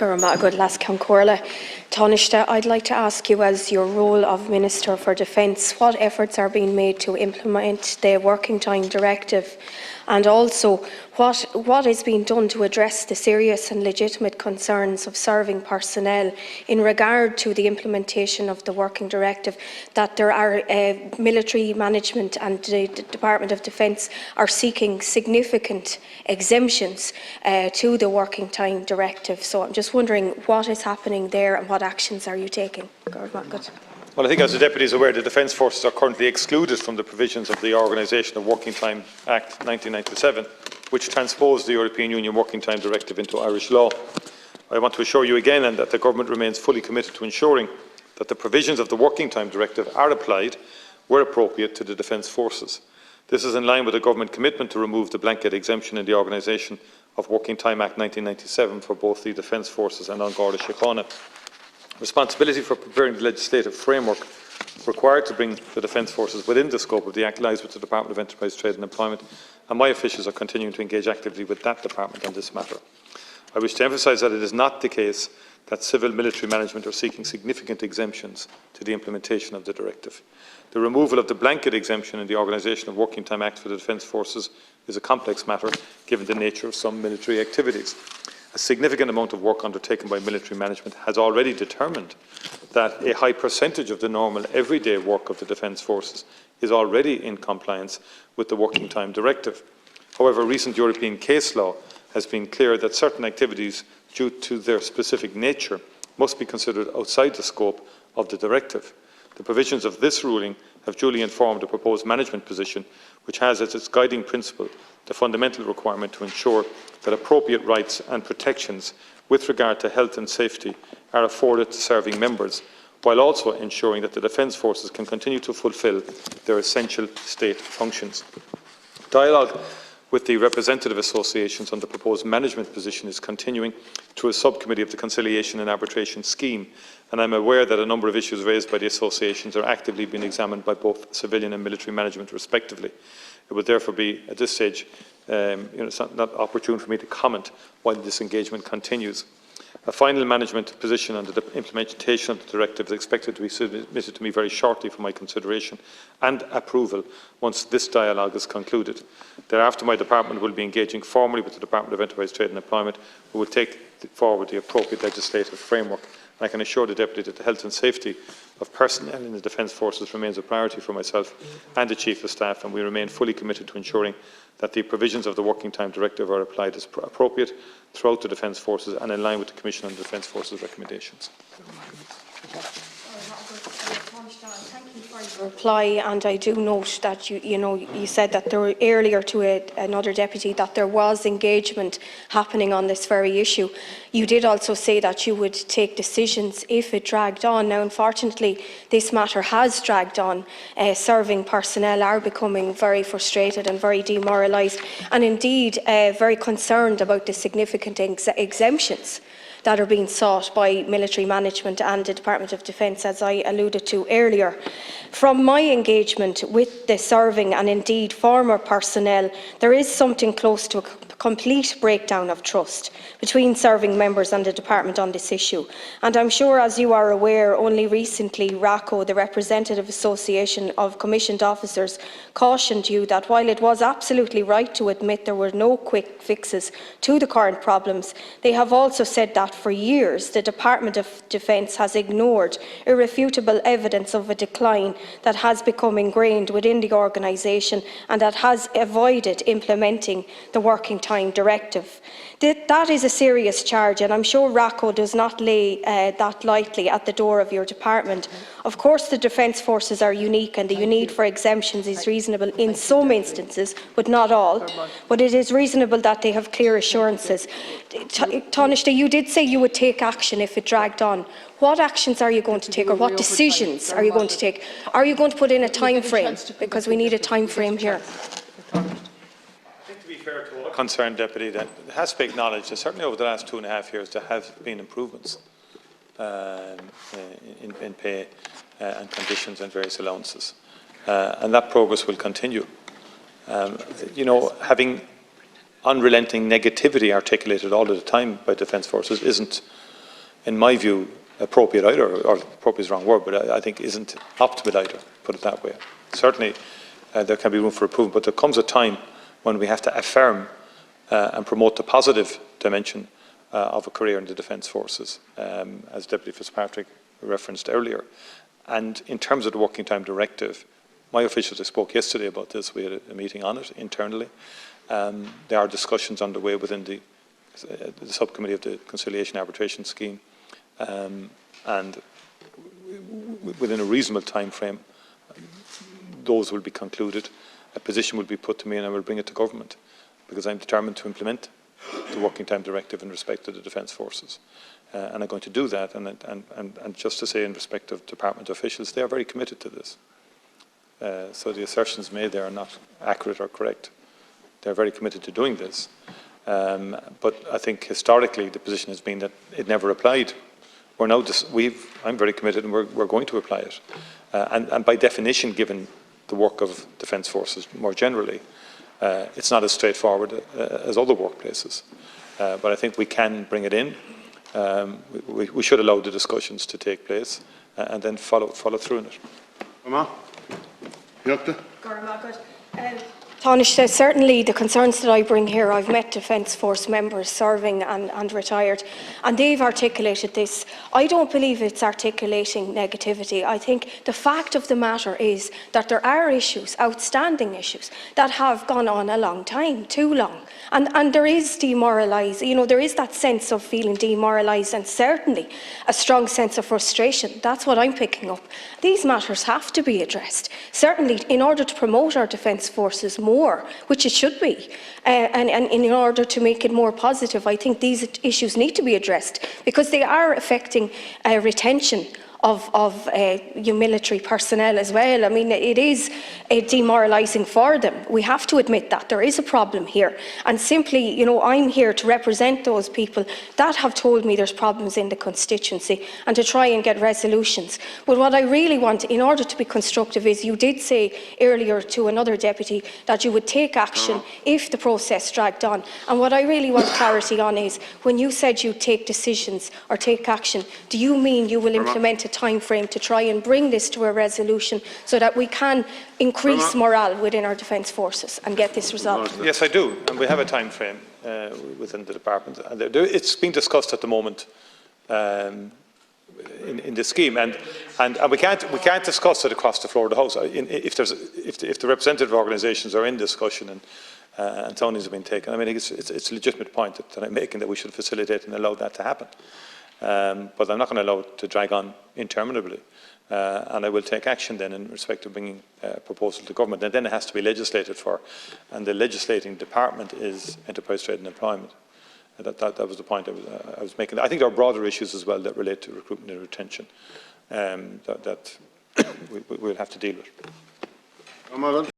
Good last Corla. Taoiseach, I'd like to ask you, as your role of Minister for Defence, what efforts are being made to implement the Working Time Directive, and also what is being done to address the serious and legitimate concerns of serving personnel in regard to the implementation of the Working Directive, that there are military management and the Department of Defence are seeking significant exemptions to the Working Time Directive. So I'm just wondering what is happening there and what actions are you taking? Well, I think, as the Deputy is aware, the Defence Forces are currently excluded from the provisions of the Organisation of Working Time Act 1997, which transposed the European Union Working Time Directive into Irish law. I want to assure you again that the Government remains fully committed to ensuring that the provisions of the Working Time Directive are applied, where appropriate, to the Defence Forces. This is in line with the Government commitment to remove the blanket exemption in the Organisation of Working Time Act 1997 for both the Defence Forces and An Garda Síochána. Responsibility for preparing the legislative framework required to bring the Defence Forces within the scope of the Act lies with the Department of Enterprise, Trade and Employment, and my officials are continuing to engage actively with that department on this matter. I wish to emphasise that it is not the case that civil military management are seeking significant exemptions to the implementation of the directive. The removal of the blanket exemption in the Organisation of Working Time Act for the Defence Forces is a complex matter, given the nature of some military activities. A significant amount of work undertaken by military management has already determined that a high percentage of the normal everyday work of the Defence Forces is already in compliance with the Working Time Directive. However, recent European case law has been clear that certain activities, due to their specific nature, must be considered outside the scope of the directive. The provisions of this ruling have duly informed the proposed management position, which has as its guiding principle the fundamental requirement to ensure that appropriate rights and protections with regard to health and safety are afforded to serving members, while also ensuring that the Defence Forces can continue to fulfil their essential state functions. Dialogue with the representative associations on the proposed management position is continuing through a subcommittee of the Conciliation and Arbitration Scheme, and I am aware that a number of issues raised by the associations are actively being examined by both civilian and military management respectively. It would therefore be, at this stage, it's not opportune for me to comment while this engagement continues. A final management position on the implementation of the directive is expected to be submitted to me very shortly for my consideration and approval once this dialogue is concluded. Thereafter, my department will be engaging formally with the Department of Enterprise, Trade and Employment, who will take forward the appropriate legislative framework. I can assure the Deputy that the health and safety of personnel in the Defence Forces remains a priority for myself and the Chief of Staff, and we remain fully committed to ensuring that the provisions of the Working Time Directive are applied as appropriate throughout the Defence Forces and in line with the Commission on the Defence Forces recommendations. Thank you for your reply, and I do note that you said that there were earlier to another deputy that there was engagement happening on this very issue. You did also say that you would take decisions if it dragged on. Now, unfortunately, this matter has dragged on. Serving personnel are becoming very frustrated and very demoralised, and indeed very concerned about the significant exemptions that are being sought by military management and the Department of Defence, as I alluded to earlier. From my engagement with the serving and indeed former personnel, there is something close to a complete breakdown of trust between serving members and the Department on this issue. And I'm sure, as you are aware, only recently RACO, the Representative Association of Commissioned Officers, cautioned you that while it was absolutely right to admit there were no quick fixes to the current problems, they have also said that for years the Department of Defence has ignored irrefutable evidence of a decline that has become ingrained within the organisation and that has avoided implementing the Working Time Directive. That is a serious charge, and I'm sure RACO does not lay that lightly at the door of your department. Of course, the Defence Forces are unique, and the need for exemptions is reasonable in some instances, but not all. But it is reasonable that they have clear assurances. Taoiseach, you did say you would take action if it dragged on. What actions are you going to take, or what decisions are you going to take? Are you going to put in a time frame? Because we need a time frame here. Fair to all concerned, Deputy, that it has to be acknowledged that certainly over the last 2.5 years there have been improvements in pay and conditions and various allowances, and that progress will continue. Having unrelenting negativity articulated all of the time by Defence Forces isn't in my view, appropriate either, or appropriate is the wrong word, but I think isn't optimal either, put it that way. Certainly, there can be room for improvement, but there comes a time when we have to affirm and promote the positive dimension of a career in the Defence Forces, as Deputy Fitzpatrick referenced earlier. And in terms of the Working Time Directive, my officials, I spoke yesterday about this, we had a meeting on it internally. There are discussions underway within the subcommittee of the Conciliation Arbitration Scheme, and within a reasonable time frame, those will be concluded. A position will be put to me and I will bring it to government, because I'm determined to implement the Working Time Directive in respect of the Defence Forces. And I'm going to do that, and just to say in respect of department officials, they are very committed to this. So the assertions made there are not accurate or correct. They're very committed to doing this. But I think historically the position has been that it never applied. We're now I'm very committed and we're going to apply it. And by definition, given the work of Defence Forces more generally, it's not as straightforward as other workplaces. But I think we can bring it in. We should allow the discussions to take place and then follow through on it. Tánaiste, certainly the concerns that I bring here, I've met Defence Force members serving and retired, and they've articulated this. I don't believe it's articulating negativity. I think the fact of the matter is that there are issues, outstanding issues, that have gone on a long time, too long. And there is demoralising, there is that sense of feeling demoralised, and certainly a strong sense of frustration. That's what I'm picking up. These matters have to be addressed, certainly in order to promote our Defence Forces more, which it should be, and in order to make it more positive. I think these issues need to be addressed because they are affecting retention of military personnel as well. I mean, it is demoralising for them. We have to admit that there is a problem here. And simply, I'm here to represent those people that have told me there's problems in the constituency and to try and get resolutions. But what I really want, in order to be constructive, is you did say earlier to another deputy that you would take action if the process dragged on. And what I really want clarity on is, when you said you'd take decisions or take action, do you mean you will implement a time frame to try and bring this to a resolution so that we can increase morale within our Defence Forces and get this resolved? Yes, I do, and we have a time frame within the department. And it's being discussed at the moment in the scheme, and we can't discuss it across the floor of the House. If the representative organisations are in discussion and Tony's have been taken, I mean, it's a legitimate point that I'm making, that we should facilitate and allow that to happen. But I'm not going to allow it to drag on interminably. And I will take action then in respect of bringing a proposal to government. And then it has to be legislated for. And the legislating department is Enterprise, Trade and Employment. That was the point I was making. I think there are broader issues as well that relate to recruitment and retention that we'll have to deal with.